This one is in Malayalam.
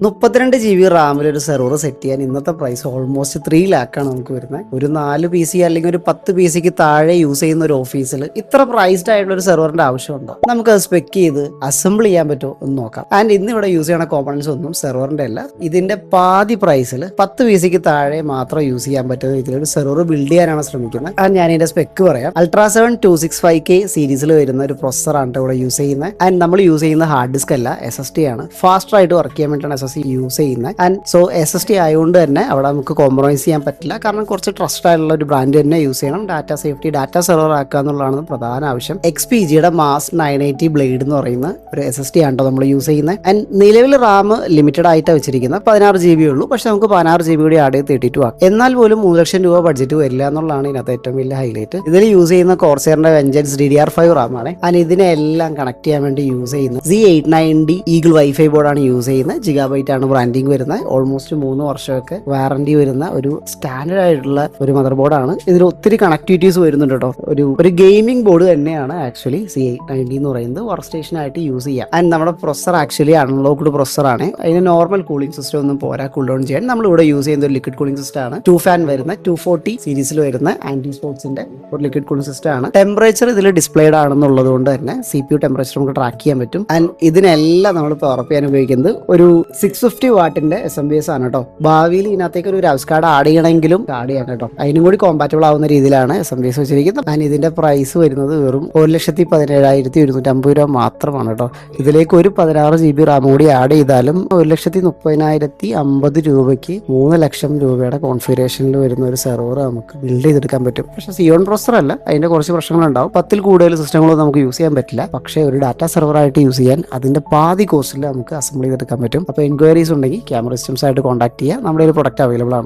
32 GB റാമിൽ ഒരു സെർവർ സെറ്റ് ചെയ്യാൻ ഇന്നത്തെ പ്രൈസ് ഓൾമോസ്റ്റ് 3 ലാക്കാണ് നമുക്ക് വരുന്നത്. ഒരു 4 PC അല്ലെങ്കിൽ ഒരു 10 PC താഴെ യൂസ് ചെയ്യുന്ന ഒരു ഓഫീസിൽ ഇത്ര പ്രൈസ്ഡ് ആയിട്ടുള്ള ഒരു സെർവറിന്റെ ആവശ്യമുണ്ടോ? നമുക്ക് അത് സ്പെക്ക് ചെയ്ത് അസംബിൾ ചെയ്യാൻ പറ്റുമോ എന്ന് നോക്കാം. ആൻഡ് ഇന്ന് ഇവിടെ യൂസ് ചെയ്യുന്ന കോമ്പണൻസ് ഒന്നും സെർവറിന്റെ അല്ല, ഇതിന്റെ പാതി പ്രൈസിൽ 10 PC താഴെ മാത്രം യൂസ് ചെയ്യാൻ പറ്റുന്ന രീതിയിലൊരു സെർവർ ബിൽഡ് ചെയ്യാനാണ് ശ്രമിക്കുന്നത്. ആൻഡ് ഞാൻ ഇതിന്റെ സ്പെക്ക് പറയാം. Ultra 7 265K സീരീസിൽ വരുന്ന ഒരു പ്രൊസസ്സറാണ് ഇവിടെ യൂസ് ചെയ്യുന്നത്. ആൻഡ് നമ്മൾ യൂസ് ചെയ്യുന്ന ഹാർഡ് ഡിസ്ക് അല്ല, SSD ആണ്. ഫാസ്റ്റർ ആയിട്ട് വർക്ക് ചെയ്യാൻ വേണ്ടിയാണ് യൂസ് ചെയ്യുന്നത്. ആൻഡ് സോ SSD ആയതുകൊണ്ട് തന്നെ അവിടെ നമുക്ക് കോംപ്രമൈസ് ചെയ്യാൻ പറ്റില്ല. കാരണം കുറച്ച് ട്രസ്റ്റ് ആയിട്ടുള്ള ഒരു ബ്രാൻഡ് തന്നെ യൂസ് ചെയ്യണം. ഡാറ്റ സേഫ്റ്റി, ഡാറ്റ സെർവർ ആക്കുക എന്നുള്ളതാണ് പ്രധാന ആവശ്യം. XPGയുടെ മാസ് 980 ബ്ലേഡ് എന്ന് പറയുന്ന ഒരു SSD ആണോ നമ്മൾ യൂസ് ചെയ്യുന്നത്. ആൻഡ് നിലവിൽ റാം ലിമിറ്റഡ് ആയിട്ടാണ് വെച്ചിരിക്കുന്നത്. 16 GB ഉള്ളൂ. പക്ഷെ നമുക്ക് 16 GB കൂടി ആഡ് ചെയ്ത് 32 ആക്കാം. എന്നാൽ പോലും 3 ലക്ഷം രൂപ ബഡ്ജറ്റ് വരില്ല എന്നുള്ളതാണ് ഇതിനകത്ത് ഏറ്റവും വലിയ ഹൈലൈറ്റ്. ഇതിൽ യൂസ് ചെയ്യുന്ന കോർസെയറിന്റെ വെഞ്ചൻസ് DDR5 റാമാണ്. ആൻഡ് ഇതിനെല്ലാം കണക്ട് ചെയ്യാൻ വേണ്ടി യൂസ് ചെയ്യുന്നത് Z890 ഈഗിൾ വൈഫൈ ബോർഡാണ് യൂസ് ചെയ്യുന്നത്. GB ആണ് ബ്രാൻഡിങ് വരുന്നത്. ഓൾമോസ്റ്റ് 3 വർഷമൊക്കെ വാറന്റി വരുന്ന ഒരു സ്റ്റാൻഡേർഡ് ആയിട്ടുള്ള ഒരു മദർ ബോർഡാണ്. ഇതിൽ ഒത്തിരി കണക്ടിവിറ്റീസ് വരുന്നുണ്ട് കേട്ടോ. ഒരു ഗെയിമിംഗ് ബോർഡ് തന്നെയാണ് ആക്ച്വലി Z890 എന്ന് പറയുന്നത്. വർക്ക് സ്റ്റേഷൻ ആയിട്ട് യൂസ് ചെയ്യാം. ആൻഡ് നമ്മുടെ പ്രൊസസർ ആക്ച്വലി അൺലോക്ക്ഡ് പ്രൊസസറാണ്. അതിന് നോർമൽ കൂളിംഗ് സിസ്റ്റം ഒന്നും പോരാ കൂൾ ഡൗൺ ചെയ്യാൻ. നമ്മൾ ഇവിടെ യൂസ് ചെയ്യുന്ന ഒരു ലിക്വിഡ് കൂളിംഗ് സിസ്റ്റം ആണ്. 2 ഫാൻ വരുന്ന 240 സീരീസിൽ വരുന്ന ആന്റി സ്പോർട്സിന്റെ ഒരു ലിക്വിഡ് കൂളിംഗ് സിസ്റ്റം ആണ്. ടെമ്പറേച്ചർ ഇതിൽ ഡിസ്പ്ലേഡ് ആണെന്നുള്ളത് കൊണ്ട് തന്നെ CPU ടെമ്പറേച്ചർ നമുക്ക് ട്രാക്ക് ചെയ്യാൻ പറ്റും. ആൻഡ് ഇതിനെല്ലാം നമ്മൾ പവർ അപ്പ് ചെയ്യാൻ ഉപയോഗിക്കുന്നത് ഒരു 650 വാട്ടിന്റെ SMBS ആണ് കേട്ടോ. ഭാവിയിൽ ഇതിനകത്തേക്ക് ഒരു ഗ്രാഫിക്സ് കാർഡ് ആഡ് ചെയ്യണമെങ്കിലും ആഡ് ചെയ്യാൻ കേട്ടോ. അതിനും കൂടി കോമ്പാറ്റബിൾ ആവുന്ന രീതിയിലാണ് SMBS വെച്ചിരിക്കുന്നത്. ആൻഡ് ഇതിന്റെ പ്രൈസ് വരുന്നത് വെറും 1,17,150 രൂപ മാത്രമാണ് കേട്ടോ. ഇതിലേക്ക് ഒരു 16 GB റാം കൂടി ആഡ് ചെയ്താലും 1,30,50 രൂപയ്ക്ക് 3 ലക്ഷം രൂപയുടെ കോൺഫിഗറേഷനിൽ വരുന്ന ഒരു സെർവർ നമുക്ക് ബിൽഡ് ചെയ്തെടുക്കാൻ പറ്റും. പക്ഷേ സിയോൺ പ്രൊസസർ അല്ല, അതിന്റെ കുറച്ച് പ്രശ്നങ്ങളുണ്ടാവും. 10 കൂടുതൽ സിസ്റ്റങ്ങളൊന്നും നമുക്ക് യൂസ് ചെയ്യാൻ പറ്റില്ല. പക്ഷേ ഒരു ഡാറ്റ സെർവർ ആയിട്ട് യൂസ് ചെയ്യാൻ അതിന്റെ പാതി കോസ്റ്റിൽ നമുക്ക് അസംബിൾ ചെയ്തെടുക്കാൻ പറ്റും. അപ്പോൾ എൻക്വയറീസ് ഉണ്ടെങ്കിൽ ക്യാമറ സിസ്റ്റംസ് ആയിട്ട് കോൺടാക്ട് ചെയ്യുക. നമ്മുടെ ഒരു പ്രൊഡക്റ്റ് അവൈലബിൾ ആണ്.